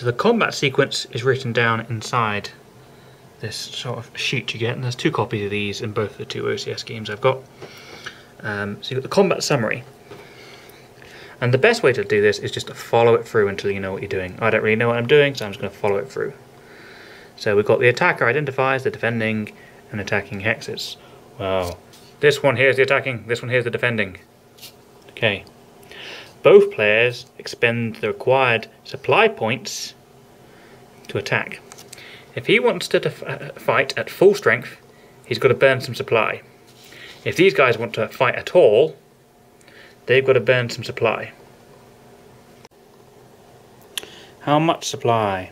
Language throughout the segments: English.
So the combat sequence is written down inside this sort of sheet you get, and there's 2 copies of these in both the 2 OCS games I've got. So you've got the combat summary. And the best way to do this is just to follow it through until you know what you're doing. I don't really know what I'm doing, so I'm just going to follow it through. So we've got the attacker identifies the defending and attacking hexes. Well, this one here is the attacking, this one here is the defending. Okay. Both players expend the required supply points to attack. If he wants to fight at full strength, he's got to burn some supply. If these guys want to fight at all, they've got to burn some supply. How much supply?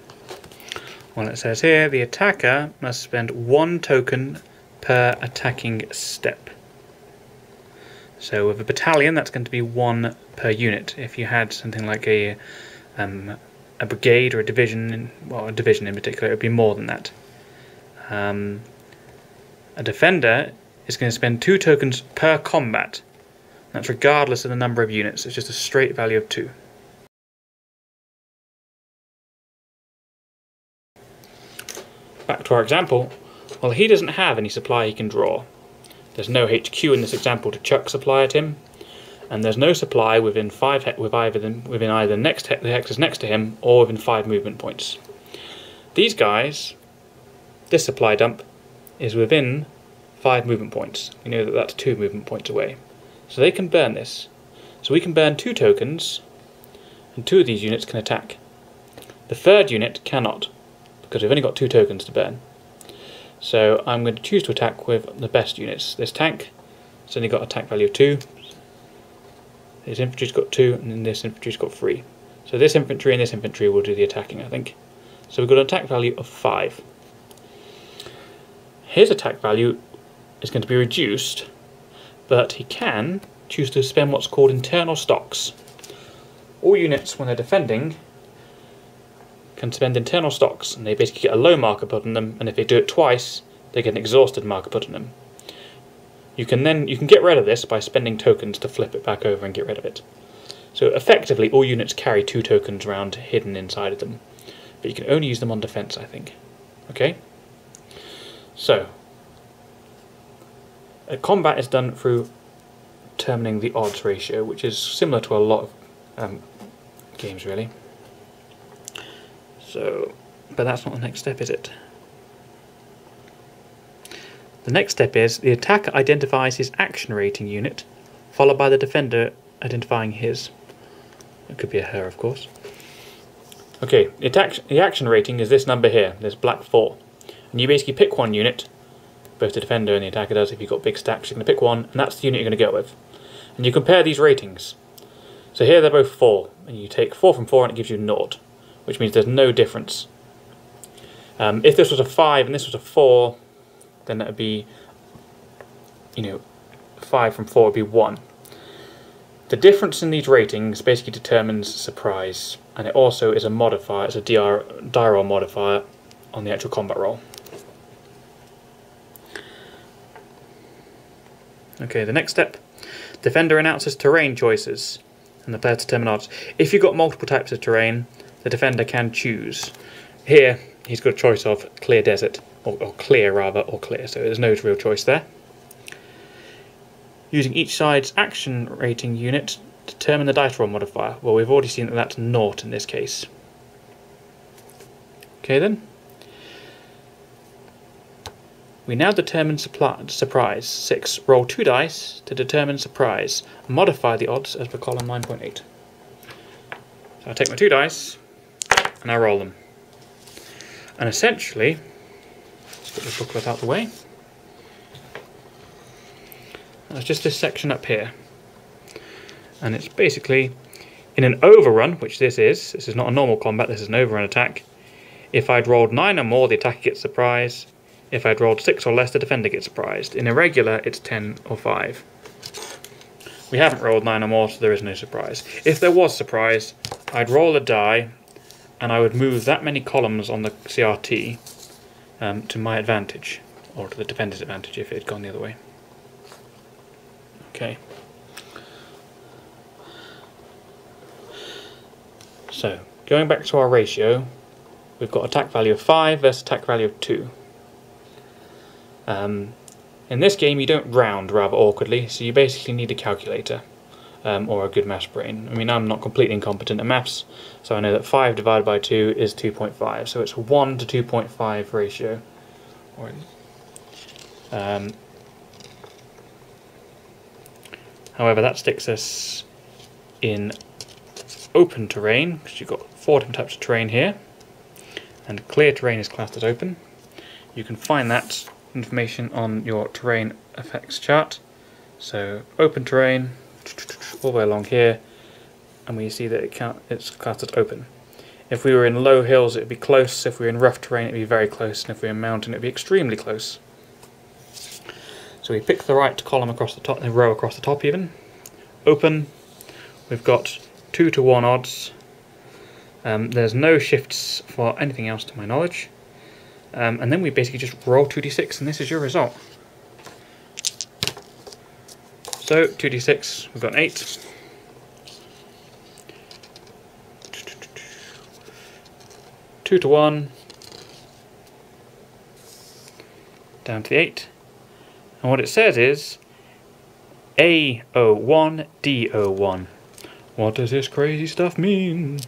Well, it says here the attacker must spend 1 token per attacking step. So with a battalion, that's going to be 1 per unit. If you had something like a brigade or a division, well, a division in particular, it would be more than that. A defender is going to spend 2 tokens per combat. That's regardless of the number of units. It's just a straight value of 2. Back to our example. Well, he doesn't have any supply he can draw. There's no HQ in this example to chuck supply at him, and there's no supply within either the hexes next to him or within 5 movement points. These guys, this supply dump, is within 5 movement points. You know that that's 2 movement points away. So they can burn this. So we can burn 2 tokens, and 2 of these units can attack. The 3rd unit cannot, because we've only got 2 tokens to burn. So I'm going to choose to attack with the best units. This tank has only got attack value of 2. This infantry's got 2, and then this infantry's got 3. So this infantry and this infantry will do the attacking, I think. So we've got an attack value of 5. His attack value is going to be reduced, but he can choose to spend what's called internal stocks. All units, when they're defending, can spend internal stocks, and they basically get a low marker put on them, and if they do it twice, they get an exhausted marker put on them. You can get rid of this by spending tokens to flip it back over and get rid of it. So effectively, all units carry 2 tokens around hidden inside of them, but you can only use them on defense, I think. Okay? So, combat is done through determining the odds ratio, which is similar to a lot of games, really. So, but that's not the next step, is it? The next step is the attacker identifies his action rating unit, followed by the defender identifying his. It could be a her, of course. Okay, the action rating is this number here, this black 4. And you basically pick 1 unit, both the defender and the attacker does. If you've got big stacks, you're going to pick 1, and that's the unit you're going to go with. And you compare these ratings. So here they're both 4, and you take 4 from 4 and it gives you 0. Which means there's no difference. If this was a 5 and this was a 4, then that would be, 5 from 4 would be 1. The difference in these ratings basically determines surprise, and it also is a modifier, it's a die roll modifier on the actual combat roll. Okay, the next step. Defender announces terrain choices, and the players determine odds. If you've got multiple types of terrain, the defender can choose. Here, he's got a choice of clear desert, or clear rather, or clear, so there's no real choice there. Using each side's action rating unit, determine the dice roll modifier. Well, we've already seen that that's 0 in this case. Okay then. We now determine surprise. 6. Roll 2 dice to determine surprise. Modify the odds as per column 9.8. So I take my 2 dice, and I roll them. And essentially, let's get this booklet out of the way. There's just this section up here. And it's basically, in an overrun, which this is not a normal combat, this is an overrun attack. If I'd rolled 9 or more, the attacker gets surprised. If I'd rolled 6 or less, the defender gets surprised. In irregular, it's 10 or 5. We haven't rolled 9 or more, so there is no surprise. If there was surprise, I'd roll a die, and I would move that many columns on the CRT to my advantage, or to the defender's advantage if it had gone the other way. Okay. So, going back to our ratio, we've got attack value of 5 versus attack value of 2. In this game you don't round rather awkwardly, so you basically need a calculator or a good maths brain. I mean, I'm not completely incompetent at maths, so I know that 5 divided by 2 is 2.5, so it's a 1 to 2.5 ratio. However, that sticks us in open terrain, because you've got 4 different types of terrain here, and clear terrain is classed as open. You can find that information on your terrain effects chart. So open terrain, all the way along here, and we see that it's classed as open. If we were in low hills it would be close, if we were in rough terrain it would be very close, and if we were in mountain it would be extremely close. So we pick the right column across the top, the row across the top even. Open, we've got 2 to 1 odds. There's no shifts for anything else to my knowledge. And then we basically just roll 2d6 and this is your result. So 2d6, we've got an 8. Two to 1. Down to the 8. And what it says is A01, D01. What does this crazy stuff mean?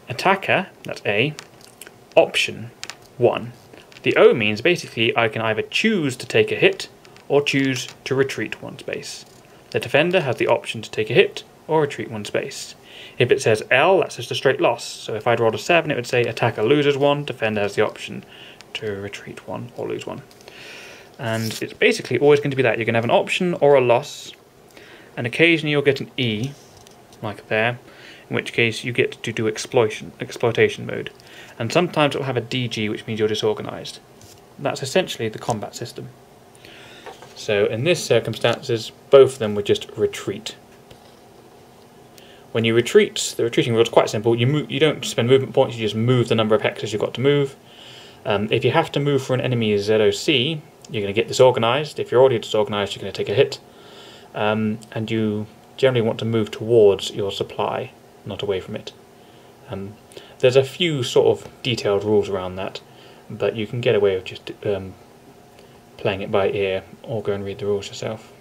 Attacker, that's A, option 1. The O means basically I can either choose to take a hit or choose to retreat 1 space. The defender has the option to take a hit or retreat 1 space. If it says L, that's just a straight loss. So if I'd rolled a 7, it would say attacker loses 1, defender has the option to retreat 1 or lose 1. And it's basically always going to be that. You're going to have an option or a loss, and occasionally you'll get an E, like there, in which case you get to do exploitation mode. And sometimes it will have a DG, which means you're disorganized. That's essentially the combat system. So in this circumstances, both of them would just retreat. When you retreat, the retreating rule is quite simple. You don't spend movement points, you just move the number of hexes you've got to move. If you have to move for an enemy's ZOC, you're going to get disorganized. If you're already disorganized, you're going to take a hit. And you generally want to move towards your supply, not away from it. There's a few sort of detailed rules around that, but you can get away with just playing it by ear or go and read the rules yourself.